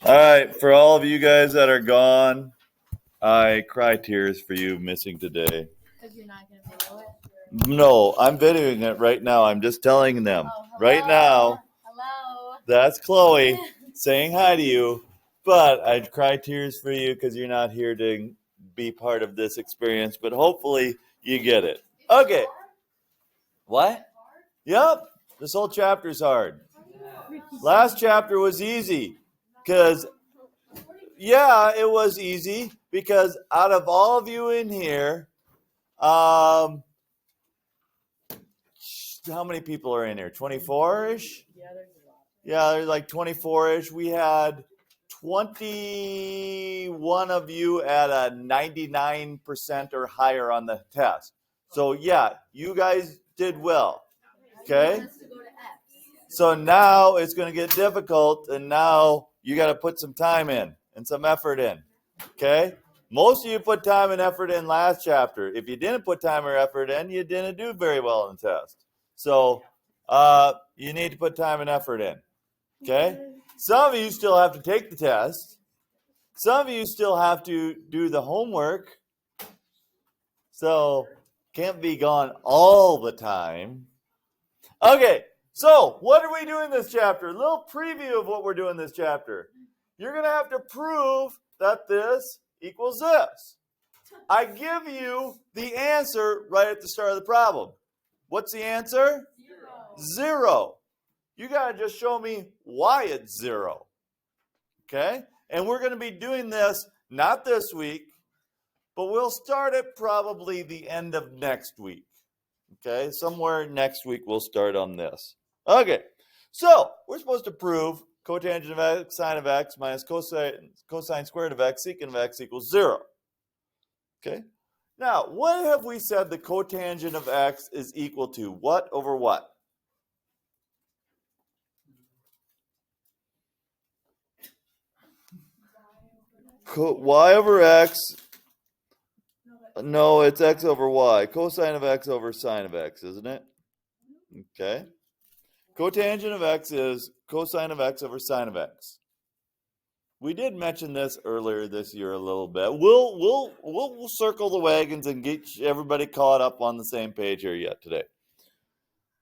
All right, for all of you guys that are gone, I cry tears for you missing today. Because you're not going to video it? No, I'm videoing it right now. I'm just telling them right now. Hello. That's Chloe saying hi to you. But I cry tears for you because you're not here to be part of this experience. But hopefully you get it. Okay. What? Yep. This whole chapter's hard. Last chapter was easy because, yeah, it was easy because out of all of you in here, how many people are in here? 24-ish? Yeah, there's like 24-ish. We had 21 of you at a 99% or higher on the test. So, yeah, you guys did well. Okay? So now it's going to get difficult, and now you got to put some time in and some effort in. Okay? Most of you put time and effort in last chapter. If you didn't put time or effort in, you didn't do very well in the test. So you need to put time and effort in. Okay? Some of you still have to take the test. Some of you still have to do the homework. So can't be gone all the time. Okay, so what are we doing this chapter? A little preview of what we're doing this chapter. You're going to have to prove that this equals this. I give you the answer right at the start of the problem. What's the answer? 0. You got to just show me why it's 0. Okay? And we're going to be doing this not this week, but we'll start it probably the end of next week. Okay? Somewhere next week we'll start on this. Okay. So, we're supposed to prove cotangent of x, sine of x, minus cosine squared of x, secant of x equals 0. Okay? Now, what have we said the cotangent of x is equal to? What over what? Y over x. No, it's x over y. Cosine of x over sine of x, isn't it? Okay. Cotangent of x is cosine of x over sine of x. We did mention this earlier this year a little bit. We'll circle the wagons and get everybody caught up on the same page here yet today.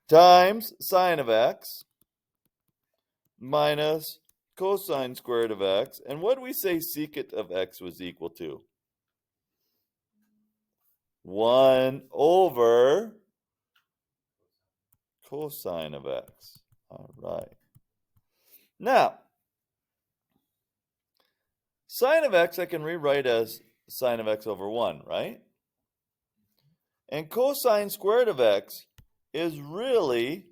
Times sine of x minus cosine squared of x. And what do we say secant of x was equal to? 1 over cosine of x. All right. Now, sine of x I can rewrite as sine of x over 1, right? And cosine squared of x is really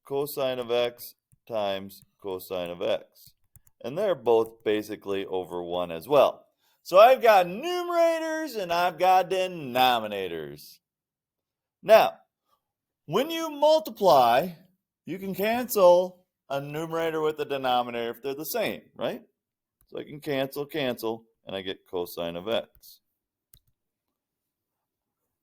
cosine of x times cosine of x. And they're both basically over 1 as well. So I've got numerators and I've got denominators. Now, when you multiply, you can cancel a numerator with a denominator if they're the same, right? So I can cancel, and I get cosine of x.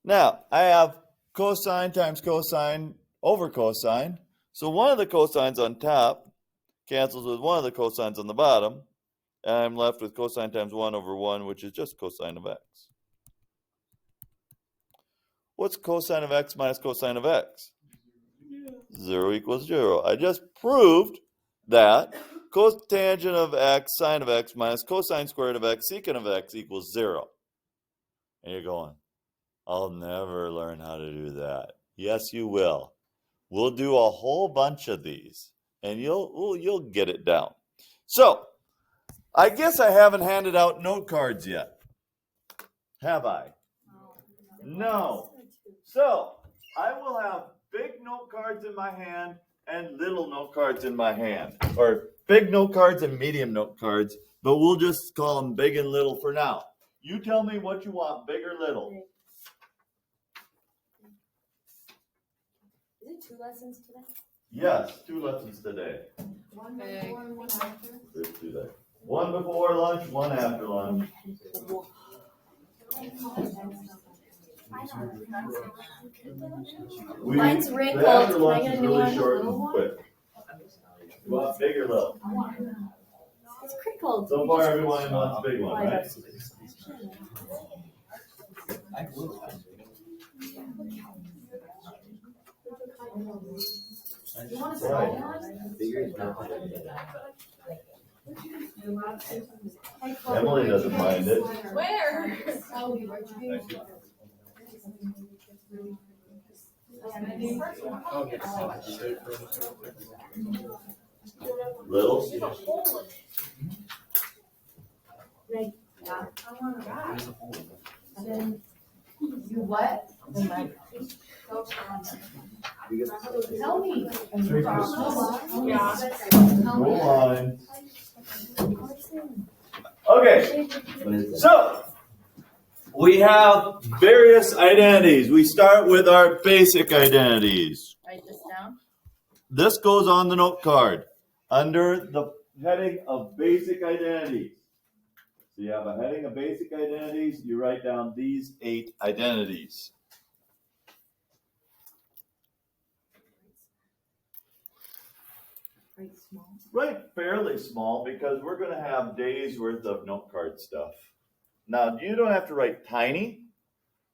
Now, I have cosine times cosine over cosine. So one of the cosines on top cancels with one of the cosines on the bottom. And I'm left with cosine times 1 over 1, which is just cosine of x. What's cosine of x minus cosine of x? 0 equals 0. I just proved that cotangent of x, sine of x, minus cosine squared of x, secant of x equals 0. And you're going, I'll never learn how to do that. Yes, you will. We'll do a whole bunch of these, and you'll get it down. So, I guess I haven't handed out note cards yet. Have I? No. So, I will have big note cards in my hand and little note cards in my hand. Or big note cards and medium note cards, but we'll just call them big and little for now. You tell me what you want, big or little. Is it 2 lessons today? Yes, 2 lessons today. One before and one after? Let's do that. 1 before lunch, 1 after lunch. Mine's wrinkled. The after Can I lunch get is a new really one? short and quick. You want big or little? world. So far, everyone wants big one, right? You want a small one? Emily doesn't mind it. Where? Little? You what? Tell me. Roll line. Okay, so we have various identities. We start with our basic identities. Write this down. This goes on the note card under the heading of basic identities. So you have a heading of basic identities, you write down these 8 identities. Write small. Write fairly small because we're going to have days worth of note card stuff. Now, you don't have to write tiny.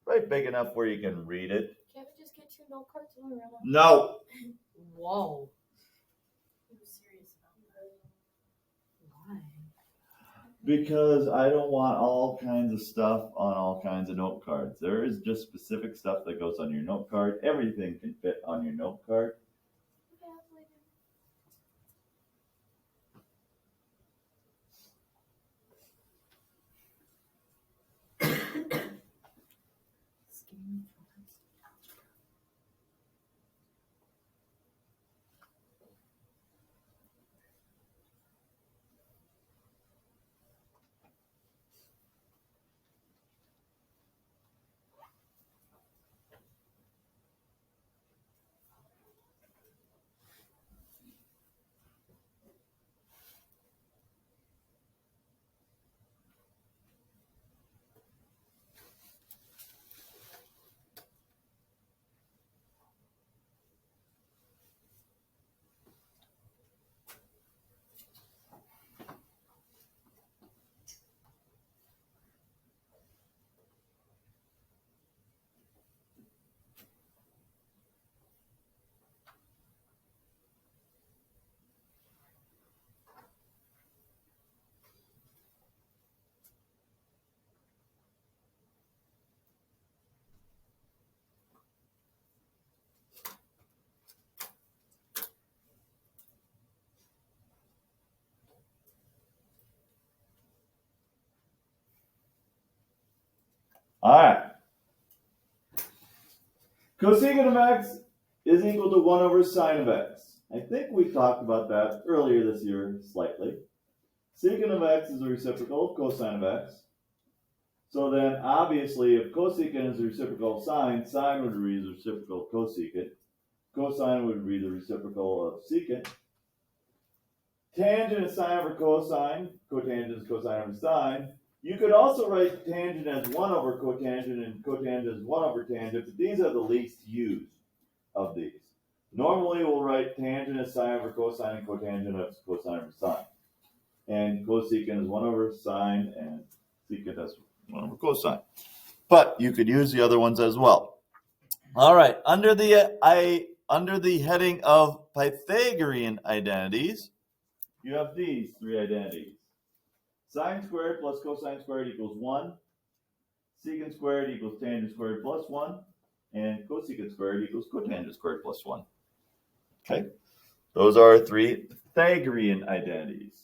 Write big enough where you can read it. Can't we just get 2 note cards when we're on? No. Whoa. I'm serious about that. Why? Because I don't want all kinds of stuff on all kinds of note cards. There is just specific stuff that goes on your note card. Everything can fit on your note card. All right. Cosecant of x is equal to 1 over sine of x. I think we talked about that earlier this year slightly. Secant of x is the reciprocal of cosine of x. So then, obviously, if cosecant is the reciprocal of sine, sine would be the reciprocal of cosecant. Cosine would be the reciprocal of secant. Tangent is sine over cosine. Cotangent is cosine over sine. You could also write tangent as 1 over cotangent and cotangent as 1 over tangent, but these are the least used of these. Normally, we'll write tangent as sine over cosine and cotangent as cosine over sine. And cosecant is 1 over sine and secant as 1 over cosine. But you could use the other ones as well. All right, under the heading of Pythagorean identities, you have these 3 identities. Sine squared plus cosine squared equals 1. Secant squared equals tangent squared plus 1. And cosecant squared equals cotangent squared plus 1. Okay, those are 3 Pythagorean identities.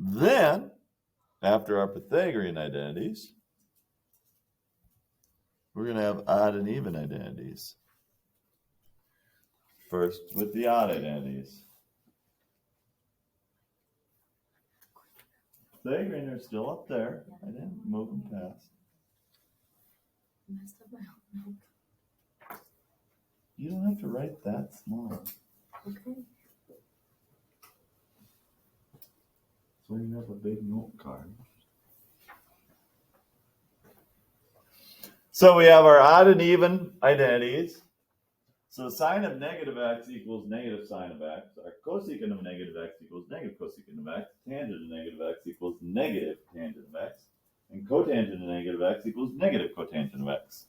Then, after our Pythagorean identities, we're going to have odd and even identities. First, with the odd identities. Pythagorean are still up there. I didn't move them past. Messed up my own note. You don't have to write that small. Okay. So you have a big note card. So we have our odd and even identities. So sine of negative x equals negative sine of x. Our cosecant of negative x equals negative cosecant of x. Tangent of negative x equals negative tangent of x. And cotangent of negative x equals negative cotangent of x.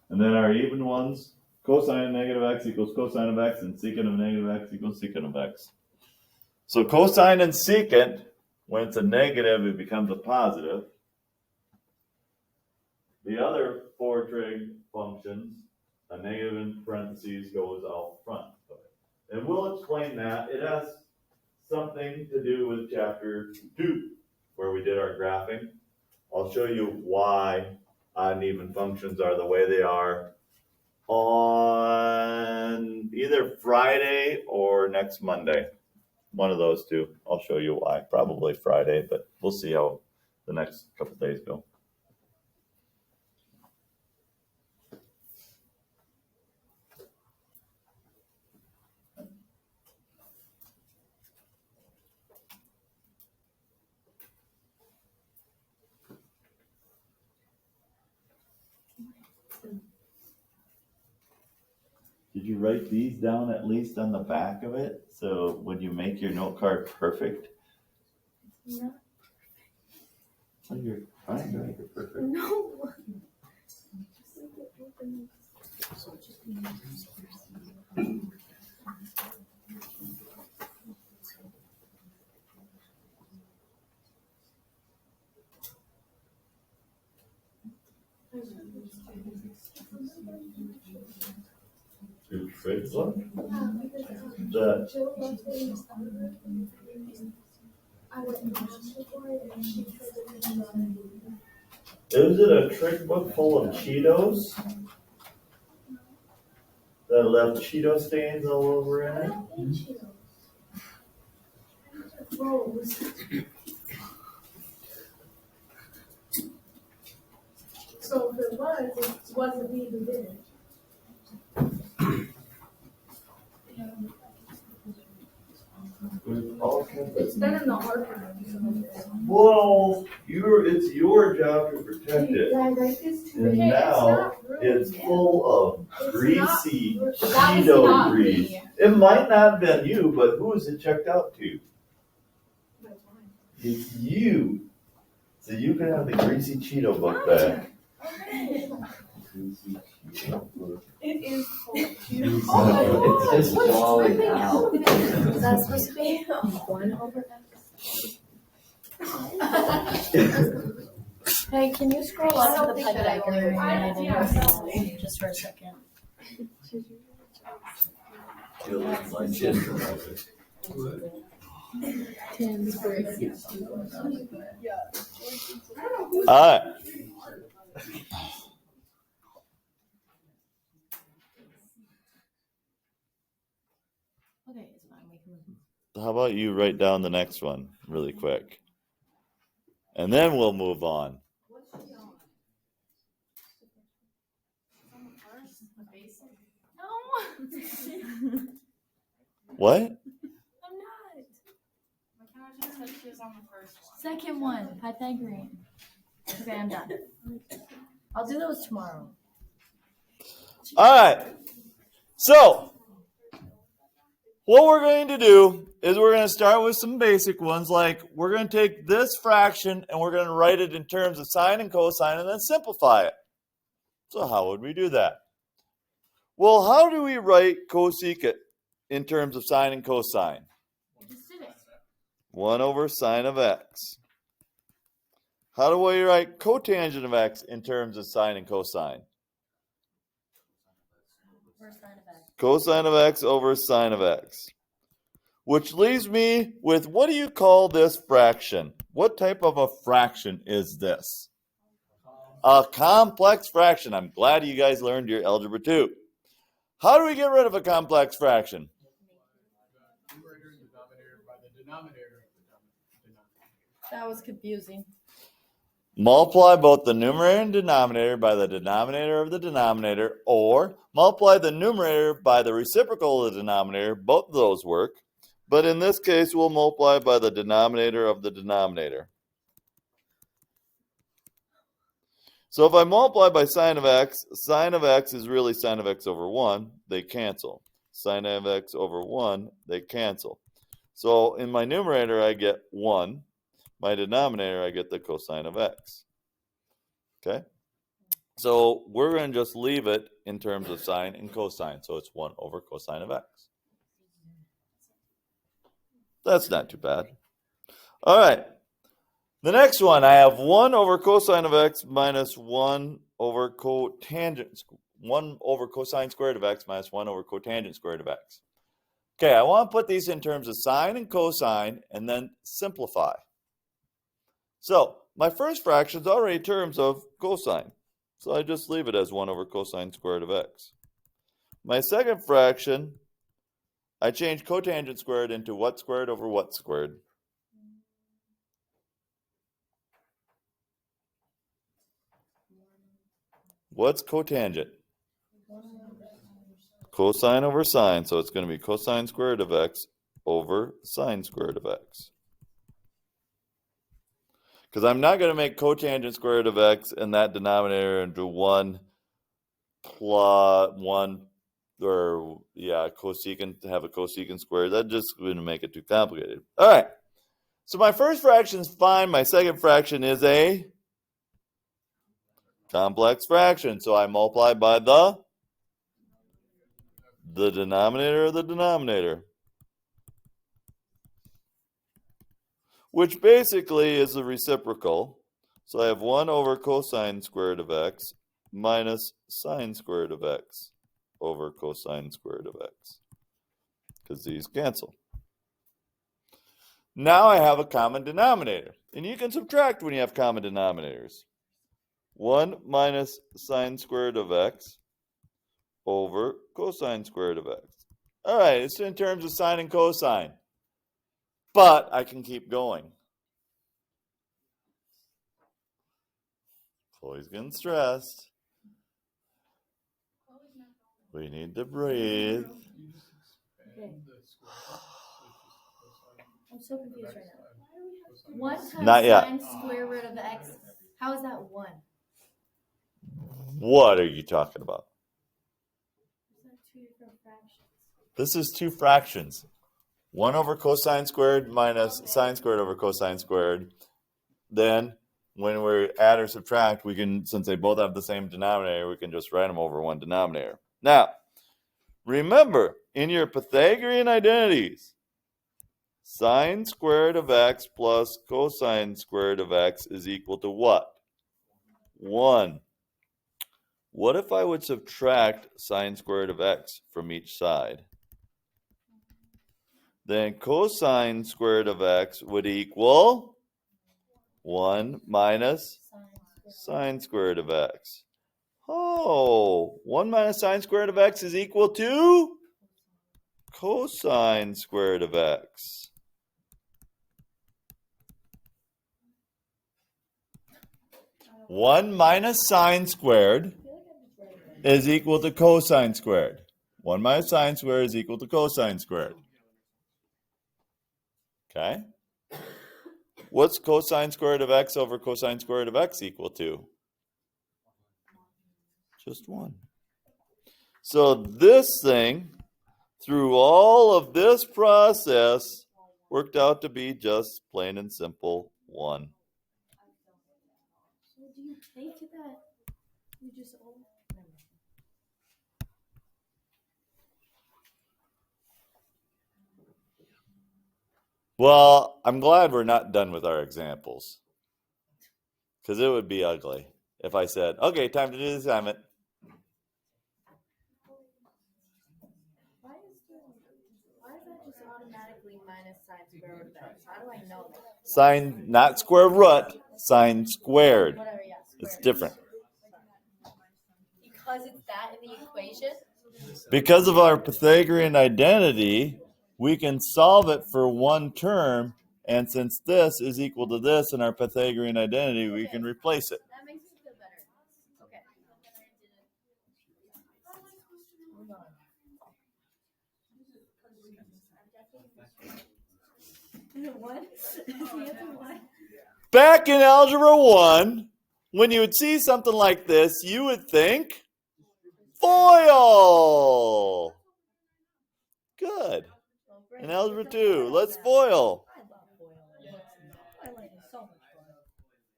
And then our even ones, cosine of negative x equals cosine of x, and secant of negative x equals secant of x. So cosine and secant, when it's a negative, it becomes a positive. The other four trig functions, a negative in parentheses goes out front of it. And we'll explain that. It has something to do with chapter 2, where we did our graphing. I'll show you why odd and even functions are the way they are on either Friday or next Monday. One of those two. I'll show you why. Probably Friday, but we'll see how the next couple days go. Did you write these down at least on the back of it? So when you make your note card perfect? No. Oh, you're trying to make it perfect. No. Two trigs one? The is it a trick book full of Cheetos? That left Cheeto stains all over in it? So if it was, it wasn't me who did it. It's been in the archive. Well, it's your job to protect it. Did I write this too? And now it's full of greasy That was Cheeto not grease. me. It might not have been you, but who is it checked out to? It's you. So you can have the greasy Cheeto book back. Okay. Greasy Cheeto book. It is full of Cheetos. Oh, it's just falling out. Is that supposed to be 1 over X? Hey, can you scroll up to the Pythagorean identities just for a second? All right. Okay, it's fine. We can move. How about you write down the next one really quick? And then we'll move on. No. What? I'm not. Second one, Pythagorean. Okay, I'm done. I'll do those tomorrow. All right. So, what we're going to do is we're going to start with some basic ones, like we're going to take this fraction and we're going to write it in terms of sine and cosine and then simplify it. So how would we do that? Well, how do we write cosecant in terms of sine and cosine? 1 over sine of x. How do I write cotangent of x in terms of sine and cosine? Or sine of x. Cosine of x over sine of x. Which leaves me with, what do you call this fraction? What type of a fraction is this? A complex fraction. I'm glad you guys learned your algebra 2. How do we get rid of a complex fraction? That was confusing. Multiply both the numerator and denominator by the denominator of the denominator, or multiply the numerator by the reciprocal of the denominator. Both of those work. But in this case, we'll multiply by the denominator of the denominator. So if I multiply by sine of x is really sine of x over 1. They cancel. Sine of x over 1, they cancel. So in my numerator, I get 1. My denominator, I get the cosine of x. Okay? So we're going to just leave it in terms of sine and cosine. So it's 1 over cosine of x. That's not too bad. All right. The next one, I have 1 over cosine of x minus 1 over cosine squared of x minus 1 over cotangent squared of x. Okay, I want to put these in terms of sine and cosine and then simplify. So my first fraction is already in terms of cosine. So I just leave it as 1 over cosine squared of x. My second fraction, I change cotangent squared into what squared over what squared? What's cotangent? Cosine over sine. So it's going to be cosine squared of x over sine squared of x. Because I'm not going to make cotangent squared of x and that denominator into 1 plus 1, or cosecant, to have a cosecant squared. That's just going to make it too complicated. All right. So my first fraction is fine. My second fraction is a complex fraction. So I multiply by the denominator of the denominator, which basically is a reciprocal. So I have 1 over cosine squared of x minus sine squared of x over cosine squared of x, because these cancel. Now I have a common denominator, and you can subtract when you have common denominators. 1 minus sine squared of x over cosine squared of x. All right, it's in terms of sine and cosine, but I can keep going. Chloe's getting stressed. We need to breathe. Okay. I'm so confused right now. 1 times Not yet. sine square root of x. How is that 1? What are you talking about? Is that 2 different fractions? This is 2 fractions. 1 over cosine squared minus sine squared over cosine squared. Then when we add or subtract, we can, since they both have the same denominator, we can just write them over one denominator. Now, remember, in your Pythagorean identities, sine squared of x plus cosine squared of x is equal to what? 1. What if I would subtract sine squared of x from each side? Then cosine squared of x would equal 1 minus sine squared of x. Oh, 1 minus sine squared of x is equal to cosine squared of x. One minus sine squared is equal to cosine squared. 1 minus sine squared is equal to cosine squared. Okay? What's cosine squared of x over cosine squared of x equal to? Just 1. So this thing, through all of this process, worked out to be just plain and simple 1. So do you take that? You just Well, I'm glad we're not done with our examples. Because it would be ugly if I said, okay, time to do the assignment. Why is that just automatically minus sine square root of x? How do I know that? Sine, not square root, sine squared. Whatever, yeah. It's different. Because it's that in the equation? Because of our Pythagorean identity, we can solve it for one term, and since this is equal to this in our Pythagorean identity, we can replace it. That makes me feel better. Okay. Hold on. Is it one? Is the answer one? Back in Algebra 1, when you would see something like this, you would think, FOIL! Good. In Algebra 2, let's FOIL. I love foil. I like it so much fun.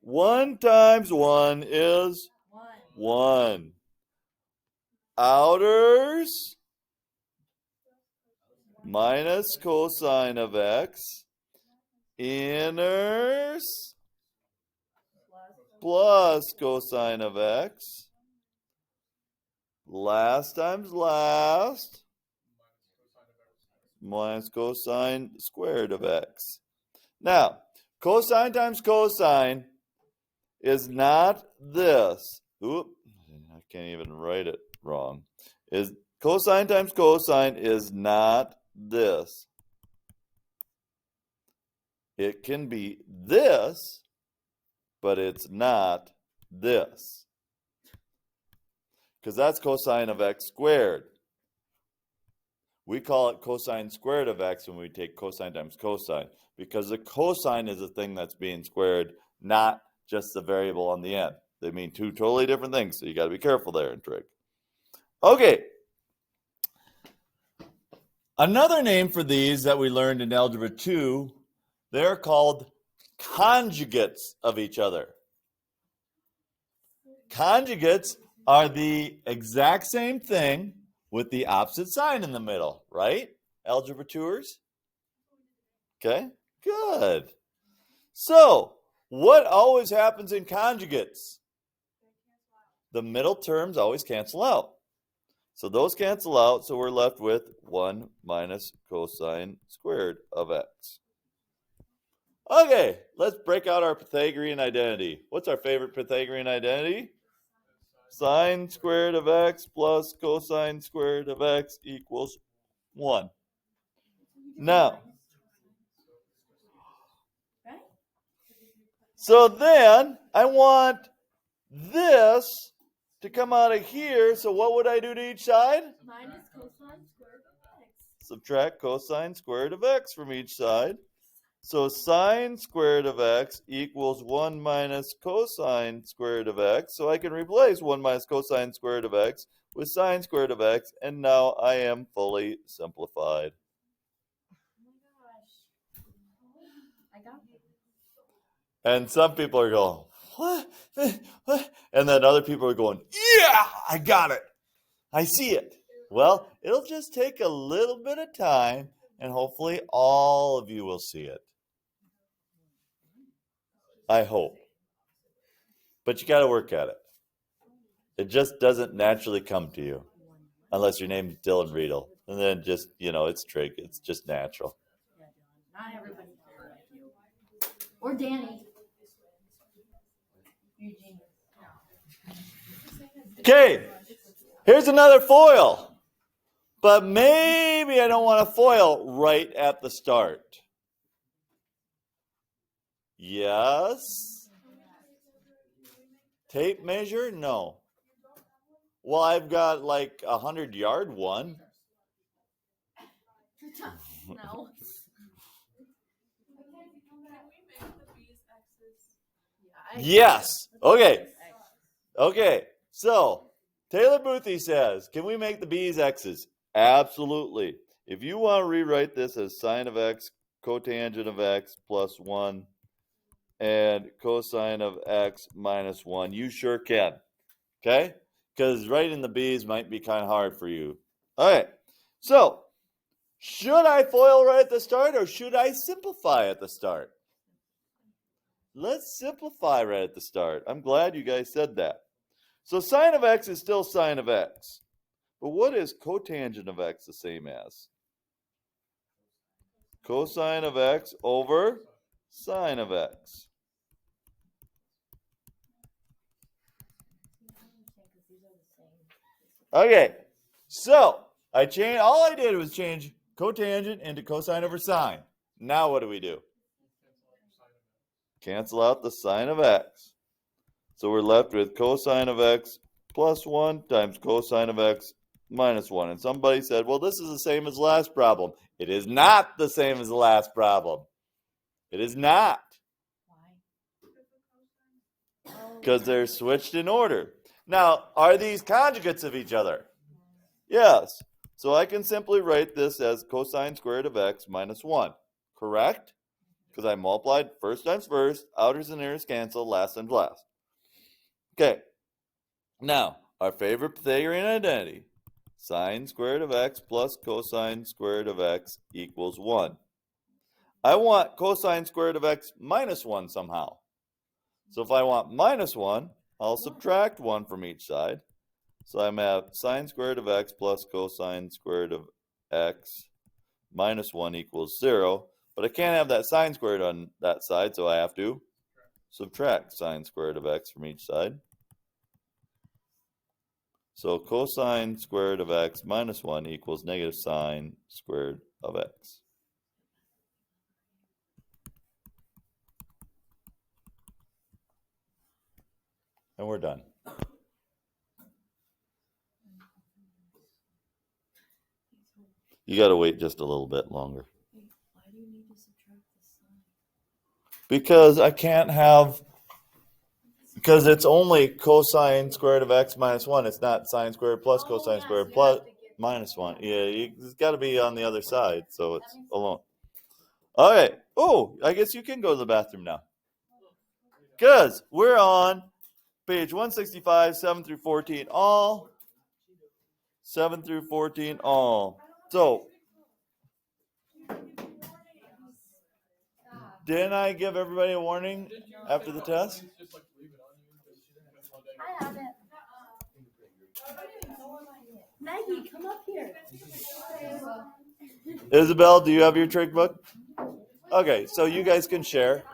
1 times 1 is 1. Outers minus cosine of x. Inners plus cosine of x. Last times last minus cosine squared of x. Now, cosine times cosine is not this. Oop, I can't even write it wrong. Is cosine times cosine is not this. It can be this, but it's not this. Because that's cosine of x squared. We call it cosine squared of x when we take cosine times cosine, because the cosine is the thing that's being squared, not just the variable on the end. They mean two totally different things, so you got to be careful there in trig. Okay. Another name for these that we learned in Algebra 2, they're called conjugates of each other. Conjugates are the exact same thing with the opposite sign in the middle, right? Algebra 2ers? Okay, good. So, what always happens in conjugates? The middle terms always cancel out. So those cancel out, so we're left with 1 minus cosine squared of x. Okay, let's break out our Pythagorean identity. What's our favorite Pythagorean identity? Sine squared of x plus cosine squared of x equals 1. Now, so then I want this to come out of here. So what would I do to each side? Minus cosine squared of x. Subtract cosine squared of x from each side. So sine squared of x equals 1 minus cosine squared of x. So I can replace 1 minus cosine squared of x with sine squared of x. And now I am fully simplified. I got it. And some people are going, what? And then other people are going, yeah, I got it. I see it. Well, it'll just take a little bit of time, and hopefully all of you will see it. I hope. But you got to work at it. It just doesn't naturally come to you unless your name is Dylan Riedel. And then just, it's trig. It's just natural. Yeah, Dylan. Not everybody can like you. Or Danny. Eugene. Okay, here's another foil. But maybe I don't want to foil right at the start. Yes? Tape measure? No. Well, I've got like 100-yard one. No. Yes. Okay. Okay. So, Taylor Boothie says, can we make the b's x's? Absolutely. If you want to rewrite this as sine of x, cotangent of x plus 1, and cosine of x minus 1, you sure can. Okay? Because writing the b's might be kind of hard for you. All right. So, should I FOIL right at the start, or should I simplify at the start? Let's simplify right at the start. I'm glad you guys said that. So sine of x is still sine of x. But what is cotangent of x the same as? Cosine of x over sine of x. Okay, so all I did was change cotangent into cosine over sine. Now what do? Cancel out the sine of x. So we're left with cosine of x plus 1 times cosine of x minus 1. And somebody said, well, this is the same as the last problem. It is not the same as the last problem. It is not. Why? Because they're switched in order. Now, are these conjugates of each other? Yes. So I can simply write this as cosine squared of x minus 1. Correct? Because I multiplied first times first, outers and inners cancel, last times last. Okay. Now, our favorite Pythagorean identity. Sine squared of x plus cosine squared of x equals 1. I want cosine squared of x minus 1 somehow. So if I want minus 1, I'll subtract 1 from each side. So I'm at sine squared of x plus cosine squared of x minus 1 equals 0. But I can't have that sine squared on that side, so I have to subtract sine squared of x from each side. So cosine squared of x minus 1 equals negative sine squared of x. And we're done. You got to wait just a little bit longer. Why do you need to subtract the sine? Because I can't have, because it's only cosine squared of x minus 1. It's not sine squared plus cosine squared plus minus 1. Yeah, it's got to be on the other side, so it's alone. All right. Oh, I guess you can go to the bathroom now. Because we're on page 165, 7 through 14, all. 7 through 14, all. So, didn't I give everybody a warning after the test? I have it. Maggie, come up here. Isabel, do you have your trig book? Okay, so you guys can share.